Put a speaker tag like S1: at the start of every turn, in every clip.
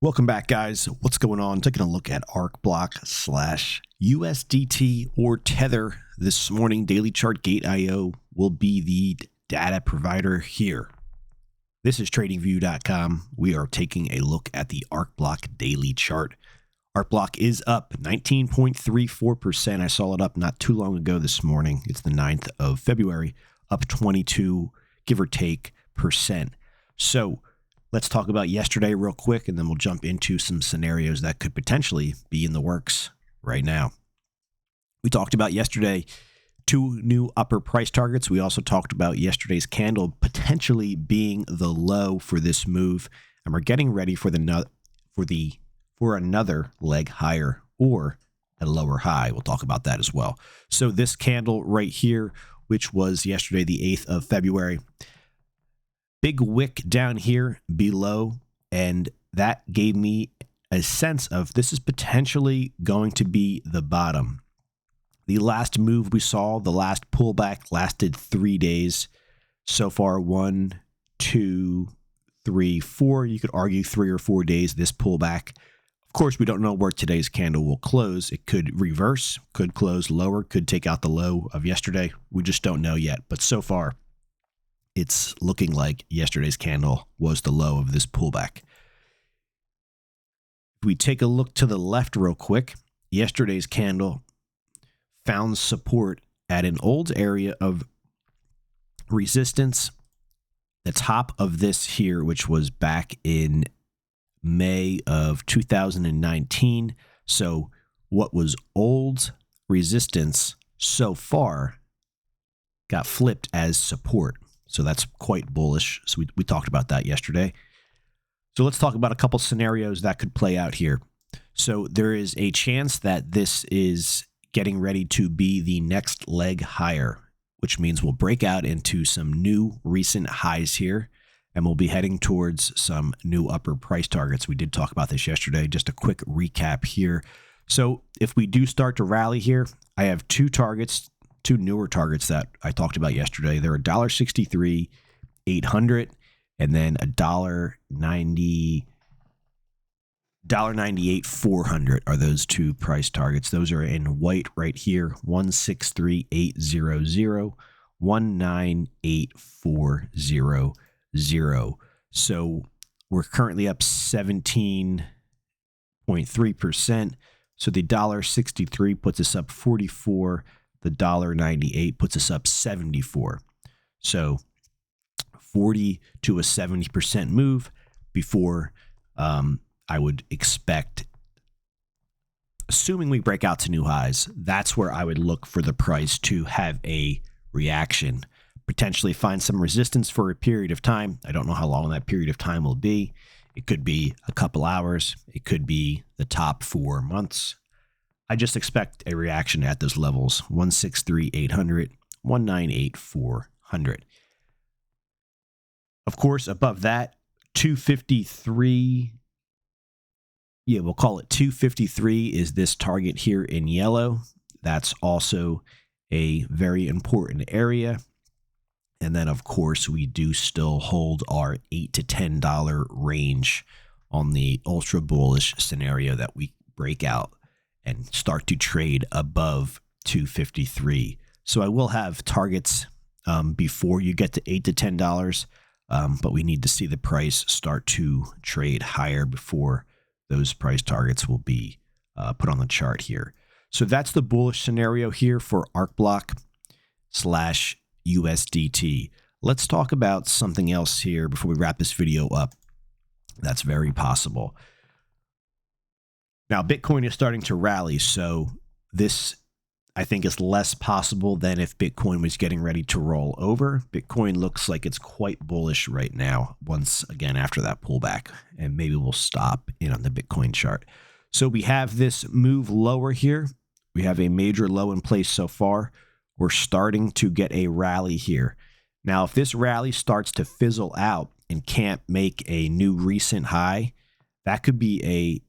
S1: Welcome back, guys. What's going on? Taking a look at Arcblock / USDT or Tether this morning. Daily chart Gate.io will be the data provider here. This is tradingview.com. We are taking a look at the Arcblock daily chart. Arcblock is up 19.34%. I saw it up not too long ago this morning. It's the 9th of February, up 22, give or take, percent. So let's talk about yesterday real quick, and then we'll jump into some scenarios that could potentially be in the works right now. We talked about yesterday 2 new upper price targets. We also talked about yesterday's candle potentially being the low for this move, and we're getting ready for another leg higher or a lower high. We'll talk about that as well. So this candle right here, which was yesterday, the 8th of February, big wick down here below, and that gave me a sense of this is potentially going to be the bottom. The last move we saw, the last pullback, lasted 3 days. So far, 1, 2, 3, 4. You could argue 3 or 4 days this pullback. Of course, we don't know where today's candle will close. It could reverse, could close lower, could take out the low of yesterday. We just don't know yet. But so far, it's looking like yesterday's candle was the low of this pullback. If we take a look to the left real quick, yesterday's candle found support at an old area of resistance. The top of this here, which was back in May of 2019. So what was old resistance so far got flipped as support. So that's quite bullish. So we talked about that yesterday. So let's talk about a couple scenarios that could play out here. So there is a chance that this is getting ready to be the next leg higher, which means we'll break out into some new recent highs here, and we'll be heading towards some new upper price targets. We did talk about this yesterday. Just a quick recap here. So if we do start to rally here, I have 2 targets, 2 newer targets that I talked about yesterday. They're $1.63, 800, and then $1.90, $1.98, 400 are those 2 price targets. Those are in white right here, 163,800, 198,400. So we're currently up 17.3%. So the $1.63 puts us up 44. The $1.98 puts us up 74. So 40 to a 70% move before I would expect, assuming we break out to new highs, that's where I would look for the price to have a reaction, potentially find some resistance for a period of time. I don't know how long that period of time will be. It could be a couple hours. It could be the top 4 months. I just expect a reaction at those levels, 163,800, 198,400. Of course, above that, 253, we'll call it 253 is this target here in yellow. That's also a very important area. And then, of course, we do still hold our $8 to $10 range on the ultra bullish scenario that we break out and start to trade above 253. So I will have targets before you get to $8 to $10, but we need to see the price start to trade higher before those price targets will be put on the chart here. So that's the bullish scenario here for Arcblock / USDT. Let's talk about something else here before we wrap this video up. That's very possible. Now, Bitcoin is starting to rally, so this, I think, is less possible than if Bitcoin was getting ready to roll over. Bitcoin looks like it's quite bullish right now, once again after that pullback, and maybe we'll stop in on the Bitcoin chart. So we have this move lower here. We have a major low in place so far. We're starting to get a rally here. Now, if this rally starts to fizzle out and can't make a new recent high, that could be a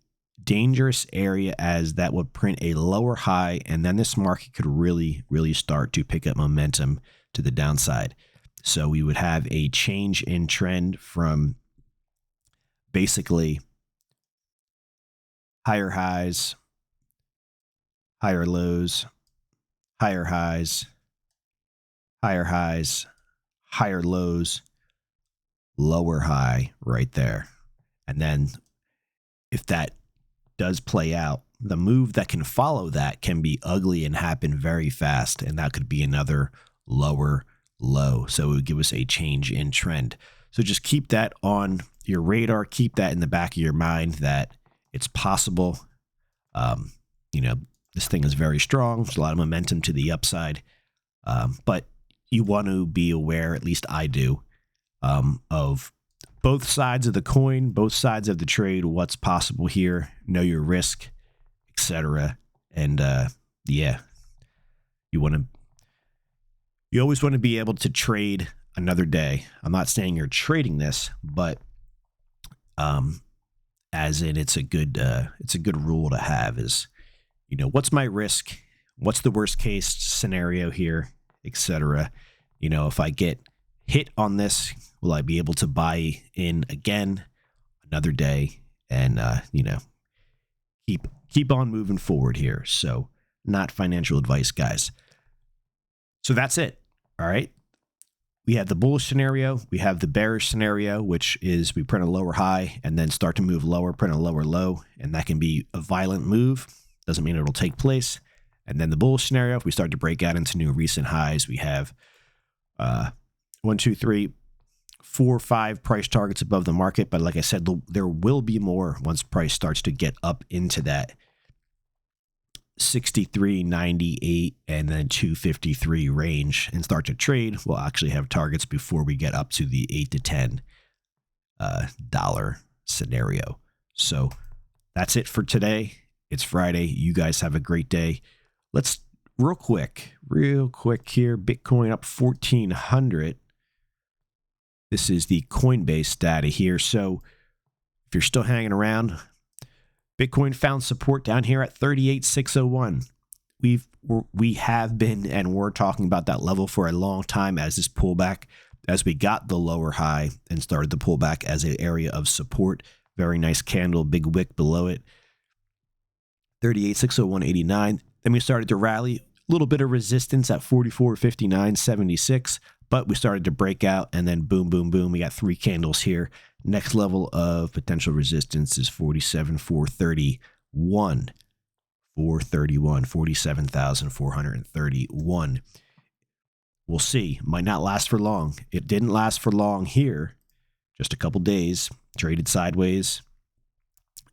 S1: dangerous area, as that would print a lower high, and then this market could really start to pick up momentum to the downside. So we would have a change in trend from basically higher highs, higher lows, higher highs, higher highs, higher lows, lower high right there. And then if that does play out, the move that can follow that can be ugly and happen very fast. And that could be another lower low. So it would give us a change in trend. So just keep that on your radar. Keep that in the back of your mind that it's possible. This thing is very strong. There's a lot of momentum to the upside. But you want to be aware, at least I do, of both sides of the coin, both sides of the trade, what's possible here, know your risk, etc. And you always want to be able to trade another day. I'm not saying you're trading this, but as in it's a good rule to have is, what's my risk? What's the worst case scenario here, etc. If I get hit on this, will I be able to buy in again another day and keep on moving forward here? So not financial advice, guys. So that's it. All right. We have the bullish scenario. We have the bearish scenario, which is we print a lower high and then start to move lower, print a lower low. And that can be a violent move. Doesn't mean it'll take place. And then the bullish scenario, if we start to break out into new recent highs, we have 1, 2, 3, 4, 5 price targets above the market. But like I said, there will be more once price starts to get up into that 63, 98, and then 253 range and start to trade. We'll actually have targets before we get up to the $8 to $10 scenario. So that's it for today. It's Friday. You guys have a great day. Let's real quick here. Bitcoin up 1,400. This is the Coinbase data here. So if you're still hanging around, Bitcoin found support down here at 38,601. We have been and we're talking about that level for a long time as this pullback, as we got the lower high and started the pullback as an area of support. Very nice candle, big wick below it. 38,601.89. Then we started to rally, a little bit of resistance at 44.59.76, but we started to break out and then boom, boom, boom. We got 3 candles here. Next level of potential resistance is 47,431. 47,431. We'll see. Might not last for long. It didn't last for long here. Just a couple days. Traded sideways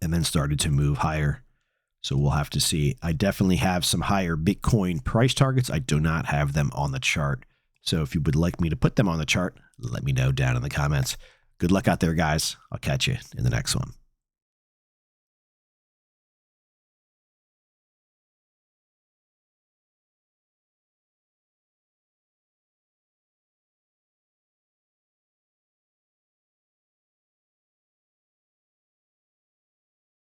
S1: and then started to move higher. So we'll have to see. I definitely have some higher Bitcoin price targets. I do not have them on the chart. So if you would like me to put them on the chart, let me know down in the comments. Good luck out there, guys. I'll catch you in the next one.